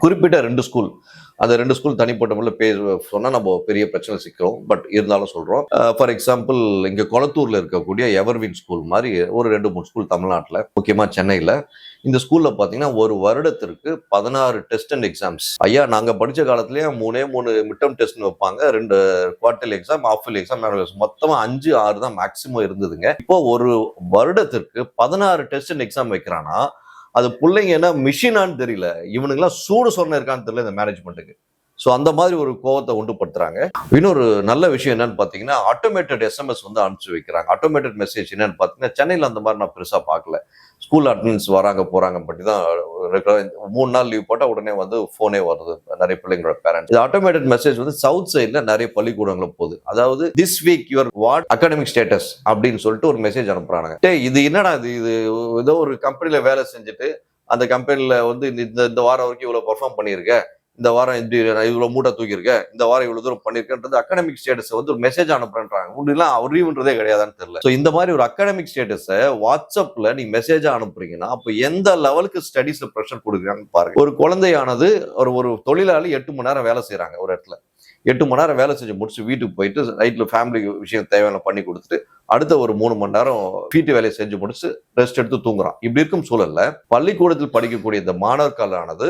குறிப்பிட்ட 2 ஸ்கூல், அந்த 2 ஸ்கூல் தனிப்பட்ட முறையில் பேர் சொன்னா நம்ம பெரிய பிரச்சனை சிக்கிறோம். பட் இருந்தாலும் சொல்றோம். ஃபார் எக்ஸாம்பிள் இங்க கொளத்தூர்ல இருக்கக்கூடிய எவர்வின் ஸ்கூல் மாதிரி ஒரு 2, 3 ஸ்கூல் தமிழ்நாட்டுல, முக்கியமா சென்னையில. இந்த ஸ்கூல்ல பாத்தீங்கன்னா ஒரு வருடத்திற்கு 16 டெஸ்ட் அண்ட் எக்ஸாம்ஸ். ஐயா நாங்க படிச்ச காலத்திலேயே 3 மிட் டெர்ம் டெஸ்ட் வைப்பாங்க, 2 குவார்டர்லி எக்ஸாம், ஹாஃப் எக்ஸாம், மொத்தமா 5, 6 தான் மேக்சிமம் இருந்ததுங்க. இப்போ ஒரு வருடத்திற்கு 16 டெஸ்ட் அண்ட் எக்ஸாம் வைக்கிறானா, அது பிள்ளைங்க என்ன மிஷினான்னு தெரியல, இவனுங்கெல்லாம் சூடு சொன்ன இருக்கான்னு தெரியல இந்த மேனேஜ்மெண்ட்டுக்கு. ஸோ அந்த மாதிரி ஒரு கோவத்தை உண்டுபடுத்துறாங்க. இன்னொரு நல்ல விஷயம் என்னன்னு பார்த்தீங்கன்னா, ஆட்டோமேட்டட் எஸ்எம்எஸ் வந்து அனுப்பிச்சு வைக்கிறாங்க. ஆட்டோமேட்டட் மெசேஜ் என்னன்னு பார்த்தீங்கன்னா, சென்னையில் அந்த மாதிரி நான் பெருசாக பார்க்கல. ஸ்கூல் அட்டண்டன்ஸ் வராங்க போறாங்க பற்றி தான் 3 நாள் லீவ் போட்டால் உடனே வந்து ஃபோனே வருது நிறைய பிள்ளைங்களோட பேரண்ட்ஸ். இது ஆட்டோமேட்டட் மெசேஜ் வந்து சவுத் சைடில் நிறைய பள்ளிக்கூடங்களும் போகுது. அதாவது this week your what academic status அப்படின்னு சொல்லிட்டு ஒரு மெசேஜ் அனுப்புறாங்க. இது என்னடா இது ஏதோ ஒரு கம்பெனியில் வேலை செஞ்சுட்டு அந்த கம்பெனியில் வந்து இந்த வாரம் வரைக்கும் இவ்வளோ பர்ஃபார்ம் பண்ணியிருக்க, இந்த வாரம் இவ்வளவு மூட்டை தூக்கியிருக்க, இந்த வாரம் இவ்வளவு தூரம் பண்ணிருக்கன்றது அகாடமிக் ஸ்டேட்டஸ் வந்து ஒரு மெசேஜ் அனுப்புறேன்றாங்க. முன்னெல்லாம் அறிவுன்றதே கிடையாதான்னு தெரியல. ஸோ இந்த மாதிரி ஒரு அகாடமிக் ஸ்டேட்டஸை வாட்ஸ்அப்ல நீ மெசேஜா அனுப்புறீங்கன்னா அப்போ எந்த லெவலுக்கு ஸ்டடீஸ்ல ப்ரெஷர் கொடுக்குறாங்கன்னு பாருங்க. ஒரு குழந்தையானது ஒரு தொழிலாளி 8 மணி நேரம் வேலை செய்யறாங்க ஒரு இடத்துல. 8 மணி நேரம் வேலை செஞ்சு முடிச்சு வீட்டுக்கு போயிட்டு நைட்ல ஃபேமிலி விஷயம் தேவையான பண்ணி கொடுத்துட்டு அடுத்த ஒரு 3 மணி நேரம் வீட்டு வேலையை செஞ்சு முடிச்சு ரெஸ்ட் எடுத்து தூங்குறான். இப்படி இருக்கும் சூழல்ல பள்ளிக்கூடத்தில் படிக்கக்கூடிய இந்த மாணவர்களானது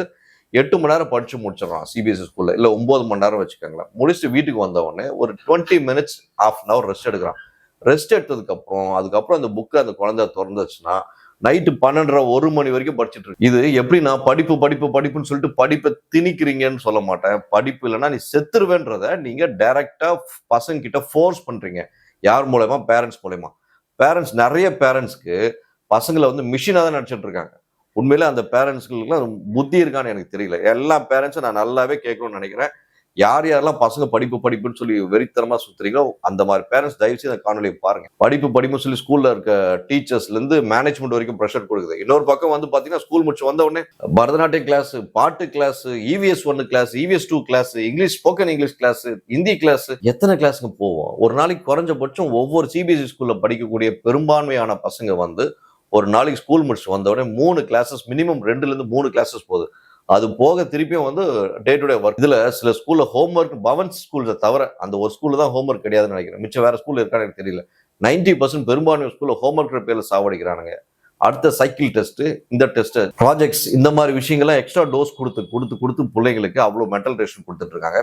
8 மணி நேரம் படிச்சு முடிச்சிடறான் சிபிஎஸ்சி ஸ்கூல்ல, இல்ல 9 மணி நேரம் வச்சுக்கோங்களேன். முடிச்சுட்டு வீட்டுக்கு வந்த உடனே ஒரு 20 மினிட்ஸ் ½ அன் அவர் ரெஸ்ட் எடுக்கிறான். ரெஸ்ட் எடுத்ததுக்கு அதுக்கப்புறம் அந்த புக்கை அந்த குழந்தை திறந்துச்சுன்னா நைட்டு 12:30 1 மணி வரைக்கும் படிச்சுட்டு இருக்கு. இது எப்படின்னா படிப்புன்னு சொல்லிட்டு படிப்பை திணிக்கிறீங்கன்னு சொல்ல மாட்டேன். படிப்பு இல்லைன்னா நீ செத்துருவேன்றத நீங்க டைரக்டா பசங்க கிட்ட ஃபோர்ஸ் பண்றீங்க. யார் மூலமா? பேரண்ட்ஸ் மூலமா. நிறைய பேரண்ட்ஸ்க்கு பசங்களை வந்து மிஷினா தான் நினைச்சிட்டு இருக்காங்க. உண்மையில அந்த பேரண்ட்ஸ்களுக்குலாம் புத்தி இருக்கான்னு எனக்கு தெரியல. எல்லா பேரண்ட்ஸும் நான் நல்லாவே கேட்கணும்னு நினைக்கிறேன். யாரெல்லாம் பசங்க படிப்புன்னு சொல்லி வெறித்தனமா சுத்துறீங்களோ அந்த மாதிரி பேரண்ட்ஸ் தயவு செய்து அந்த காணொலியை பாருங்க. படிப்புன்னு சொல்லி ஸ்கூல்ல இருக்க டீச்சர்ஸ்ல இருந்து மேனேஜ்மெண்ட் வரைக்கும் ப்ரெஷர் கொடுக்குது. இன்னொரு பக்கம் வந்து பாத்தீங்கன்னா ஸ்கூல் முடிச்சு வந்த உடனே பரதநாட்டியம் கிளாஸ், பாட்டு class, EVS 1 class, EVS 2 class, English spoken English class, Hindi class, எத்தனை கிளாஸுக்கு போவோம்? ஒரு நாளைக்கு குறைஞ்சபட்சம் ஒவ்வொரு சிபிஎஸ்சி ஸ்கூல்ல படிக்கக்கூடிய பெரும்பான்மையான பசங்க வந்து ஒரு நாளைக்கு ஸ்கூல் முடிச்சு வந்த உடனே 3 கிளாஸஸ், மினிமம் 2ல இருந்து 3 கிளாஸஸ் போகுது. அது போக திருப்பியும் வந்து டே டு டே ஒர்க். இதுல சில ஸ்கூல்ல ஹோம்ஒர்க், பவன்ஸ் ஸ்கூல்ல தவிர அந்த ஒரு ஸ்கூல்ல தான் ஹோம்ஒர்க் கிடையாதுன்னு நினைக்கிறேன். மிச்சம் வேற ஸ்கூல்ல இருக்கான்னு எனக்கு தெரியல. 90% பெரும்பான்மை ஸ்கூல்ல ஹோம்ஒர்க் பேர்ல சாவடிக்கிறானுங்க. அடுத்த சைக்கிள் டெஸ்ட், இந்த டெஸ்ட், ப்ராஜெக்ட்ஸ், இந்த மாதிரி விஷயங்கள்லாம் எக்ஸ்ட்ரா டோஸ் கொடுத்து பிள்ளைங்களுக்கு அவ்வளவு மென்டல் டென்ஷன் கொடுத்துட்டு இருக்காங்க.